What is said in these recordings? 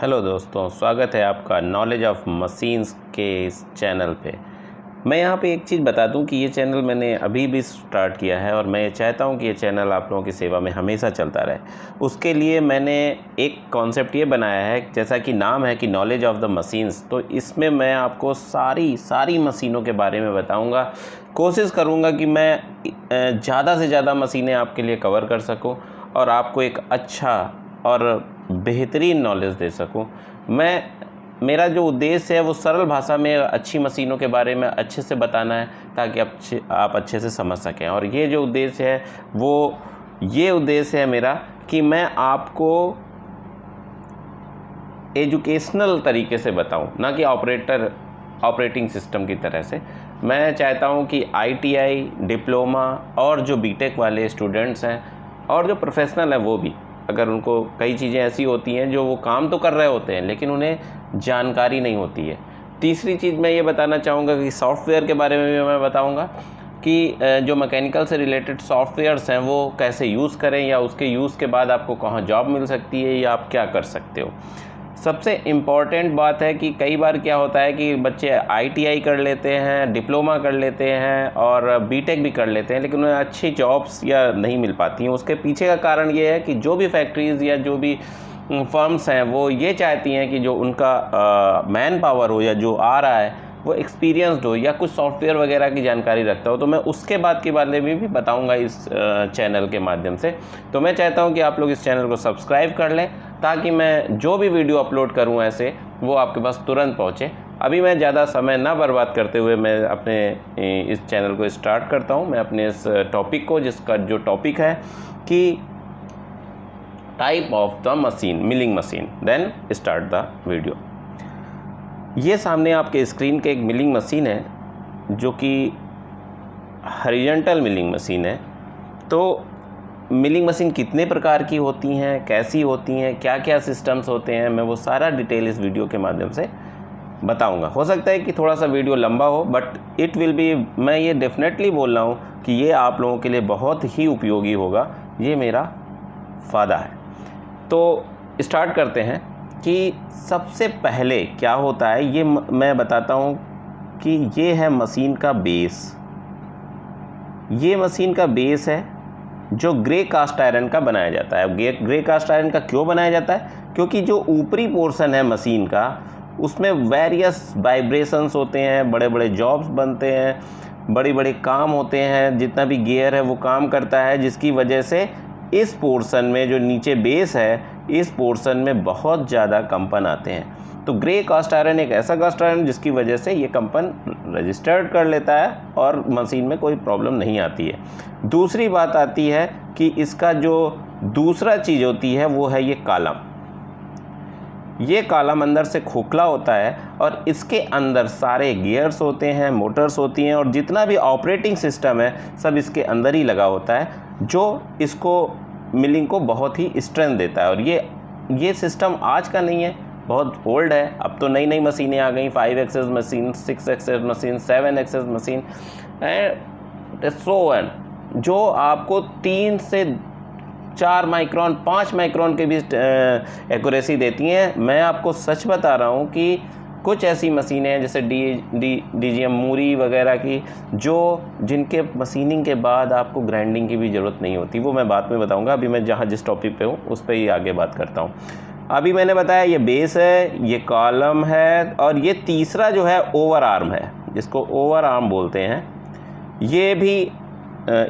Hello दोस्तों, स्वागत है आपका नॉलेज ऑफ मशीन्स के इस चैनल पे। मैं यहाँ पे एक चीज़ बता दूँ कि ये चैनल मैंने अभी भी स्टार्ट किया है और मैं चाहता हूँ कि ये चैनल आप लोगों की सेवा में हमेशा चलता रहे। उसके लिए मैंने एक कॉन्सेप्ट ये बनाया है, जैसा कि नाम है कि नॉलेज ऑफ द मशीन्स। तो इसमें मैं आपको सारी मशीनों के बारे में बताऊँगा। कोशिश करूँगा कि मैं ज़्यादा से ज़्यादा मशीनें आपके लिए कवर कर सकूँ और आपको एक अच्छा और बेहतरीन नॉलेज दे सकूं। मेरा जो उद्देश्य है वो सरल भाषा में अच्छी मशीनों के बारे में अच्छे से बताना है, ताकि आप अच्छे से समझ सकें। और ये जो उद्देश्य है वो ये उद्देश्य है मेरा कि मैं आपको एजुकेशनल तरीके से बताऊं, ना कि ऑपरेटिंग सिस्टम की तरह से। मैं चाहता हूं कि ITI, डिप्लोमा और जो बीटेक वाले स्टूडेंट्स हैं और जो प्रोफेशनल हैं वो भी, अगर उनको कई चीज़ें ऐसी होती हैं जो वो काम तो कर रहे होते हैं लेकिन उन्हें जानकारी नहीं होती है। तीसरी चीज़ मैं ये बताना चाहूँगा कि सॉफ्टवेयर के बारे में भी मैं बताऊँगा कि जो मैकेनिकल से रिलेटेड सॉफ्टवेयर्स हैं वो कैसे यूज़ करें, या उसके यूज़ के बाद आपको कहाँ जॉब मिल सकती है या आप क्या कर सकते हो। सबसे इम्पॉर्टेंट बात है कि कई बार क्या होता है कि बच्चे ITI कर लेते हैं, डिप्लोमा कर लेते हैं और बीटेक भी कर लेते हैं, लेकिन उन्हें अच्छी जॉब्स या नहीं मिल पाती हैं। उसके पीछे का कारण ये है कि जो भी फैक्ट्रीज़ या जो भी फर्म्स हैं वो ये चाहती हैं कि जो उनका मैन पावर हो या जो आ रहा है वो एक्सपीरियंसड हो या कुछ सॉफ्टवेयर वगैरह की जानकारी रखता हो। तो मैं उसके बाद के बारे में भी बताऊंगा इस चैनल के माध्यम से। तो मैं चाहता हूं कि आप लोग इस चैनल को सब्सक्राइब कर लें, ताकि मैं जो भी वीडियो अपलोड करूं ऐसे वो आपके पास तुरंत पहुंचे। अभी मैं ज़्यादा समय ना बर्बाद करते हुए मैं अपने इस चैनल को स्टार्ट करता हूं। मैं अपने इस टॉपिक को, जिसका जो टॉपिक है कि type of the machine, milling machine, then start the video. ये सामने आपके स्क्रीन के एक मिलिंग मशीन है, जो कि हॉरिजॉन्टल मिलिंग मशीन है। तो मिलिंग मशीन कितने प्रकार की होती हैं, कैसी होती हैं, क्या क्या सिस्टम्स होते हैं, मैं वो सारा डिटेल इस वीडियो के माध्यम से बताऊंगा। हो सकता है कि थोड़ा सा वीडियो लंबा हो, बट इट विल बी, मैं ये डेफिनेटली बोल रहा हूँ कि ये आप लोगों के लिए बहुत ही उपयोगी होगा। ये मेरा वादा है। तो स्टार्ट करते हैं कि सबसे पहले क्या होता है ये मैं बताता हूँ कि ये है मशीन का बेस। ये मशीन का बेस है जो ग्रे कास्ट आयरन का बनाया जाता है। ग्रे कास्ट आयरन का क्यों बनाया जाता है? क्योंकि जो ऊपरी पोर्शन है मशीन का, उसमें वेरियस वाइब्रेशंस होते हैं, बड़े बड़े जॉब्स बनते हैं, बड़े बड़े काम होते हैं, जितना भी गियर है वो काम करता है, जिसकी वजह से इस पोर्शन में जो नीचे बेस है, इस पोर्शन में बहुत ज़्यादा कंपन आते हैं। तो ग्रे कास्ट आयरन एक ऐसा कास्ट आयरन जिसकी वजह से ये कंपन रजिस्टर्ड कर लेता है और मशीन में कोई प्रॉब्लम नहीं आती है। दूसरी बात आती है कि इसका जो दूसरा चीज़ होती है वो है ये कॉलम। ये कॉलम अंदर से खोखला होता है और इसके अंदर सारे गियर्स होते हैं, मोटर्स होती हैं और जितना भी ऑपरेटिंग सिस्टम है सब इसके अंदर ही लगा होता है, जो इसको मिलिंग को बहुत ही स्ट्रेंथ देता है। और ये सिस्टम आज का नहीं है, बहुत ओल्ड है। अब तो नई नई मशीनें आ गई, 5 axis machine, 6 axis machine, 7 axis machine and so on, जो आपको 3 से 4 माइक्रोन, 5 माइक्रोन के बीच एक्यूरेसी देती हैं। मैं आपको सच बता रहा हूँ कि कुछ ऐसी मशीनें हैं जैसे DGM मूरी वगैरह की, जिनके मशीनिंग के बाद आपको ग्राइंडिंग की भी ज़रूरत नहीं होती। वो मैं बाद में बताऊंगा। अभी मैं जिस टॉपिक पे हूँ उस पर ही आगे बात करता हूँ। अभी मैंने बताया ये बेस है, ये कॉलम है और ये तीसरा जो है ओवर आर्म है, जिसको ओवर आर्म बोलते हैं। ये भी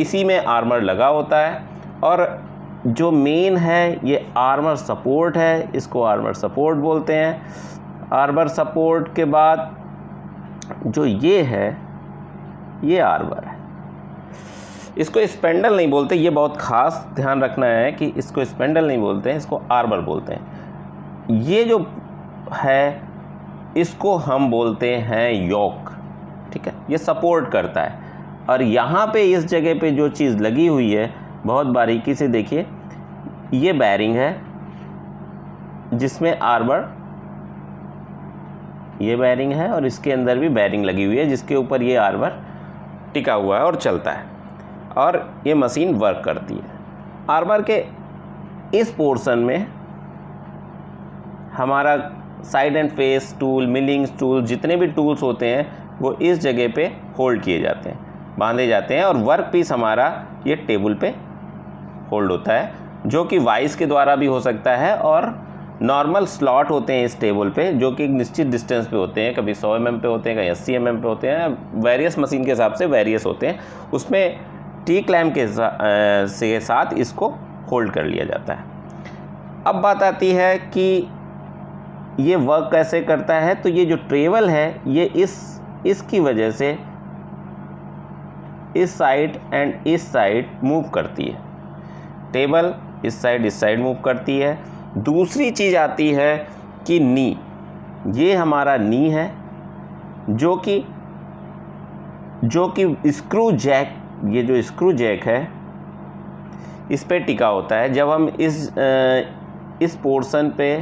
इसी में आर्मर लगा होता है। और जो मेन है ये आर्मर सपोर्ट है, इसको आर्मर सपोर्ट बोलते हैं। आर्मर सपोर्ट के बाद जो ये है ये आर्मर है। इसको स्पेंडल नहीं बोलते, ये बहुत खास ध्यान रखना है कि इसको स्पेंडल नहीं बोलते हैं, इसको आर्मर बोलते हैं। ये जो है इसको हम बोलते हैं योक, ठीक है। ये सपोर्ट करता है। और यहाँ पे इस जगह पे जो चीज़ लगी हुई है, बहुत बारीकी से देखिए, ये बैरिंग है जिसमें आर्मर, ये बैरिंग है और इसके अंदर भी बैरिंग लगी हुई है जिसके ऊपर ये आर्मर टिका हुआ है और चलता है और ये मशीन वर्क करती है। आर्मर के इस पोर्शन में हमारा side and face tool, milling tool, जितने भी टूल्स होते हैं वो इस जगह पे होल्ड किए जाते हैं, बांधे जाते हैं, और वर्क पीस हमारा ये टेबल पे होल्ड होता है, जो कि वाइस के द्वारा भी हो सकता है, और नॉर्मल स्लॉट होते हैं इस टेबल पे जो कि एक निश्चित डिस्टेंस पे होते हैं, कभी 100 mm पे होते हैं, कभी 80 mm पे होते हैं, वेरियस मशीन के हिसाब से वेरियस होते हैं। उसमें टी क्लैम्प के साथ इसको होल्ड कर लिया जाता है। अब बात आती है कि ये वर्क कैसे करता है। तो ये जो टेबल है ये इसकी वजह से इस साइड एंड इस साइड मूव करती है। टेबल इस साइड मूव करती है। दूसरी चीज़ आती है कि नी, ये हमारा नी है जो कि स्क्रू जैक, ये जो स्क्रू जैक है इस पे टिका होता है। जब हम इस पोर्शन पे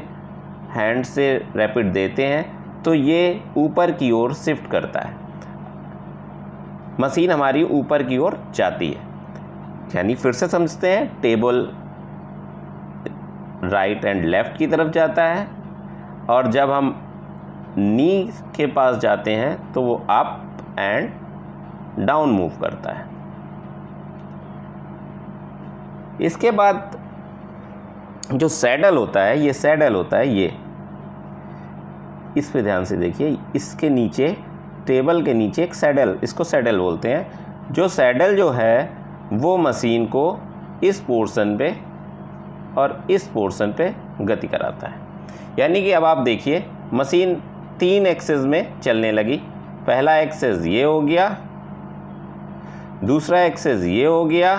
हैंड से रैपिड देते हैं तो ये ऊपर की ओर शिफ्ट करता है, मशीन हमारी ऊपर की ओर जाती है। यानी फिर से समझते हैं, टेबल राइट एंड लेफ़्ट की तरफ जाता है, और जब हम नी के पास जाते हैं तो वो अप एंड डाउन मूव करता है। इसके बाद जो सैडल होता है, ये सैडल होता है, ये इस पे ध्यान से देखिए, इसके नीचे, टेबल के नीचे एक सैडल, इसको सैडल बोलते हैं। जो सैडल जो है वो मशीन को इस पोर्शन पे और इस पोर्शन पे गति कराता है। यानी कि अब आप देखिए मशीन 3 एक्सेस में चलने लगी। पहला एक्सेस ये हो गया, दूसरा एक्सेस ये हो गया,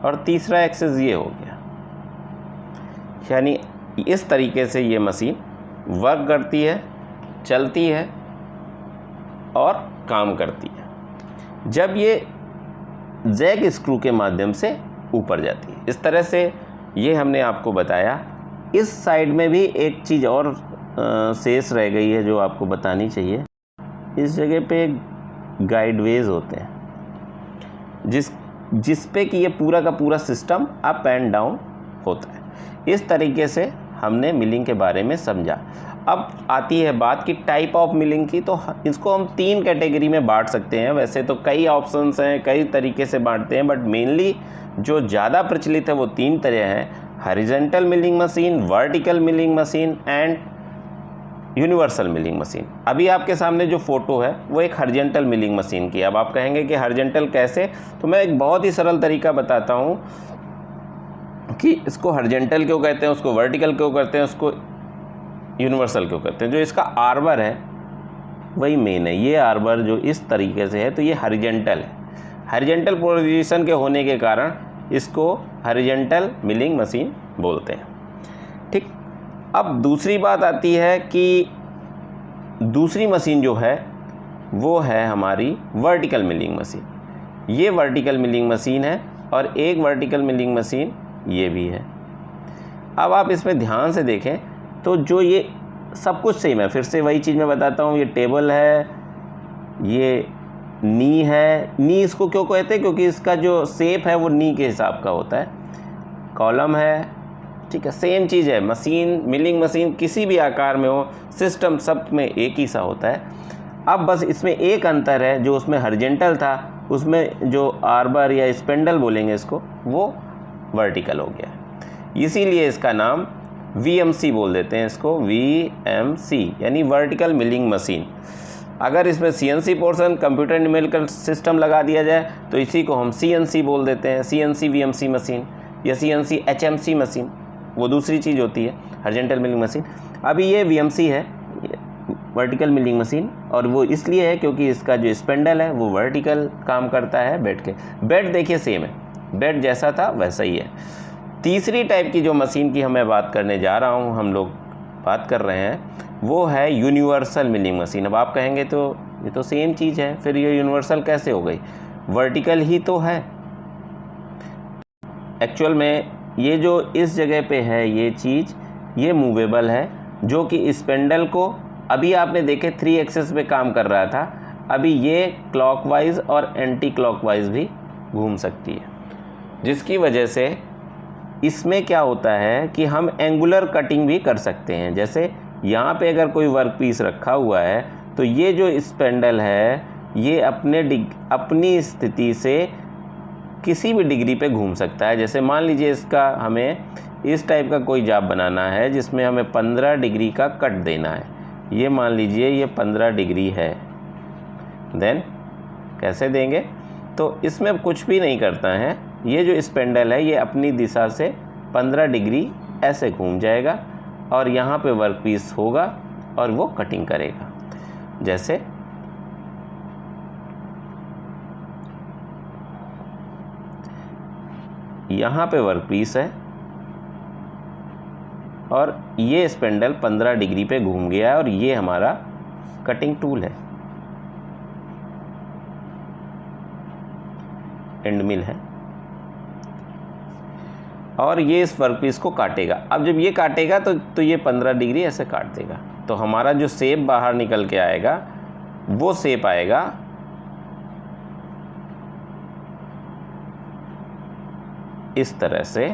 और तीसरा एक्सेस ये हो गया। यानी इस तरीके से ये मशीन वर्क करती है, चलती है और काम करती है जब ये जैक स्क्रू के माध्यम से ऊपर जाती है। इस तरह से ये हमने आपको बताया। इस साइड में भी एक चीज़ और शेष रह गई है जो आपको बतानी चाहिए। इस जगह पे गाइडवेज होते हैं जिस पे कि ये पूरा का पूरा सिस्टम अप एंड डाउन होता है। इस तरीके से हमने मिलिंग के बारे में समझा। अब आती है बात कि टाइप ऑफ मिलिंग की। तो इसको हम 3 कैटेगरी में बांट सकते हैं। वैसे तो कई ऑप्शंस हैं, कई तरीके से बांटते हैं, बट मेनली जो ज़्यादा प्रचलित है वो 3 तरह हैं: horizontal milling machine, vertical milling machine and universal milling machine. अभी आपके सामने जो फ़ोटो है वो एक हॉरिजॉन्टल मिलिंग मशीन की। अब आप कहेंगे कि हॉरिजॉन्टल कैसे, तो मैं एक बहुत ही सरल तरीका बताता हूँ कि इसको हॉरिजॉन्टल क्यों कहते हैं, उसको वर्टिकल क्यों कहते हैं, उसको यूनिवर्सल क्यों कहते हैं। जो इसका आर्बर है वही मेन है। ये आर्बर जो इस तरीके से है तो ये हॉरिजॉन्टल है। हॉरिजॉन्टल पोजीशन के होने के कारण इसको हॉरिजॉन्टल मिलिंग मशीन बोलते हैं। ठीक। अब दूसरी बात आती है कि दूसरी मशीन जो है वो है हमारी वर्टिकल मिलिंग मशीन। ये वर्टिकल मिलिंग मशीन है और एक वर्टिकल मिलिंग मशीन ये भी है। अब आप इसमें ध्यान से देखें तो जो ये सब कुछ सेम है। फिर से वही चीज़ मैं बताता हूँ, ये टेबल है, ये नी है। नी इसको क्यों कहते हैं, क्योंकि इसका जो शेप है वो नी के हिसाब का होता है। कॉलम है, ठीक है, सेम चीज़ है। मशीन, मिलिंग मशीन किसी भी आकार में हो, सिस्टम सब में एक ही सा होता है। अब बस इसमें एक अंतर है, जो उसमें हॉरिजॉन्टल था उसमें जो आर्बर या स्पेंडल बोलेंगे इसको, वो वर्टिकल हो गया। इसीलिए इसका नाम VMC बोल देते हैं, इसको VMC यानी वर्टिकल मिलिंग मशीन। अगर इसमें CNC portion, computer numerical system लगा दिया जाए तो इसी को हम CNC बोल देते हैं, CNC VMC मशीन या CNC HMC मशीन, वो दूसरी चीज़ होती है हॉरिजॉन्टल मिलिंग मशीन। अभी ये VMC है, वर्टिकल मिलिंग मशीन, और वो इसलिए है क्योंकि इसका जो स्पेंडल है वो वर्टिकल काम करता है बेड के। बेड देखिए सेम है, बेड जैसा था वैसा ही है। तीसरी टाइप की जो मशीन की मैं बात करने जा रहा हूँ, हम लोग बात कर रहे हैं, वो है यूनिवर्सल मिलिंग मशीन। अब आप कहेंगे तो ये तो सेम चीज़ है, फिर ये यूनिवर्सल कैसे हो गई, वर्टिकल ही तो है। एक्चुअल में ये जो इस जगह पे है ये चीज़, ये मूवेबल है, जो कि स्पेंडल को, अभी आपने देखे 3 एक्सेस पे काम कर रहा था, अभी ये क्लॉकवाइज और एंटी क्लॉकवाइज भी घूम सकती है, जिसकी वजह से इसमें क्या होता है कि हम एंगुलर कटिंग भी कर सकते हैं। जैसे यहाँ पे अगर कोई वर्क पीस रखा हुआ है तो ये जो स्पेंडल है ये अपनी स्थिति से किसी भी डिग्री पे घूम सकता है। जैसे मान लीजिए इसका हमें इस टाइप का कोई जॉब बनाना है जिसमें हमें 15 डिग्री का कट देना है। ये मान लीजिए ये 15 डिग्री है, देन कैसे देंगे? तो इसमें कुछ भी नहीं करता है, ये जो स्पेंडल है ये अपनी दिशा से 15 डिग्री ऐसे घूम जाएगा और यहाँ पे वर्क पीस होगा और वो कटिंग करेगा। जैसे यहाँ पे वर्क पीस है और ये स्पेंडल 15 डिग्री पे घूम गया है और ये हमारा कटिंग टूल है, एंड मिल है, और ये इस वर्क पीस को काटेगा। अब जब ये काटेगा तो ये 15 डिग्री ऐसे काट देगा। तो हमारा जो शेप बाहर निकल के आएगा वो शेप आएगा इस तरह से।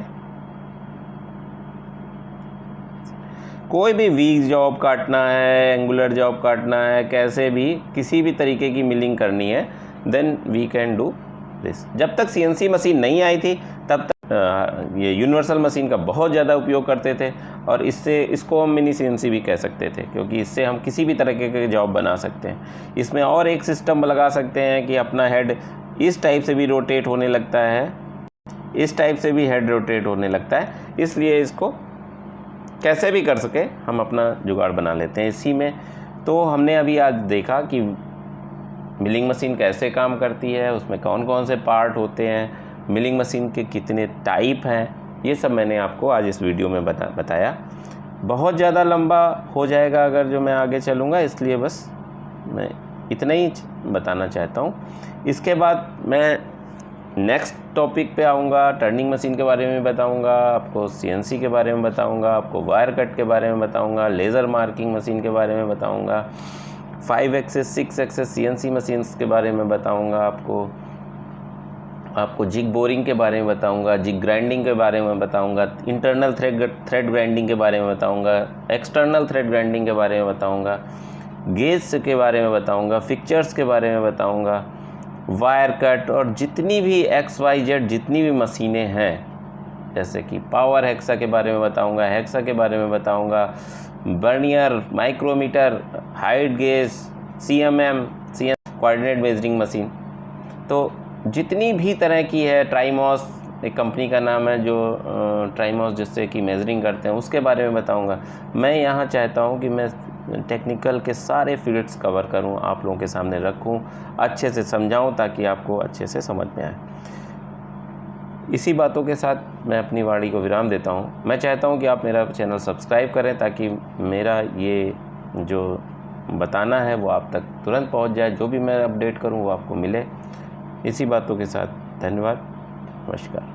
कोई भी वीक जॉब काटना है, एंगुलर जॉब काटना है, कैसे भी किसी भी तरीके की मिलिंग करनी है, then we can do this. जब तक सीएनसी मशीन नहीं आई थी तब तक ये यूनिवर्सल मशीन का बहुत ज़्यादा उपयोग करते थे और इसको हम मिनी सीएनसी भी कह सकते थे, क्योंकि इससे हम किसी भी तरीके के जॉब बना सकते हैं। इसमें और एक सिस्टम लगा सकते हैं कि अपना हेड इस टाइप से भी रोटेट होने लगता है, इस टाइप से भी हेड रोटेट होने लगता है, इसलिए इसको कैसे भी कर सके हम अपना जुगाड़ बना लेते हैं इसी में। तो हमने अभी आज देखा कि मिलिंग मशीन कैसे काम करती है, उसमें कौन कौन से पार्ट होते हैं, मिलिंग मशीन के कितने टाइप हैं, ये सब मैंने आपको आज इस वीडियो में बताया। बहुत ज़्यादा लंबा हो जाएगा अगर जो मैं आगे चलूँगा, इसलिए बस मैं इतना ही बताना चाहता हूँ। इसके बाद मैं नेक्स्ट टॉपिक पे आऊँगा, टर्निंग मशीन के बारे में बताऊँगा आपको, सीएनसी के बारे में बताऊँगा आपको, वायर कट के बारे में बताऊँगा, लेज़र मार्किंग मशीन के बारे में बताऊँगा, 5 एक्सेस 6 एक्सेस सीएनसी मशीन्स के बारे में बताऊँगा आपको जिग बोरिंग के बारे में बताऊंगा, जिग ग्राइंडिंग के बारे में बताऊंगा, इंटरनल थ्रेड ग्राइंडिंग के बारे में बताऊंगा, एक्सटर्नल थ्रेड ग्राइंडिंग के बारे में बताऊंगा, गेज के बारे में बताऊंगा, फिक्चर्स के बारे में बताऊंगा, वायर कट और जितनी भी XYZ जितनी भी मशीनें हैं, जैसे कि पावर हेक्सा के बारे में बताऊंगा, हेक्सा के बारे में बताऊंगा, vernier, micrometer, height gauge, CMM coordinate measuring machine, तो जितनी भी तरह की है, ट्राइमॉस एक कंपनी का नाम है जो ट्राइमॉस जिससे कि मेजरिंग करते हैं, उसके बारे में बताऊंगा। मैं यहाँ चाहता हूँ कि मैं टेक्निकल के सारे फील्ड्स कवर करूँ, आप लोगों के सामने रखूँ, अच्छे से समझाऊँ ताकि आपको अच्छे से समझ में आए। इसी बातों के साथ मैं अपनी वाणी को विराम देता हूँ। मैं चाहता हूँ कि आप मेरा चैनल सब्सक्राइब करें ताकि मेरा ये जो बताना है वो आप तक तुरंत पहुँच जाए, जो भी मैं अपडेट करूँ वो आपको मिले। इसी बातों के साथ धन्यवाद, नमस्कार।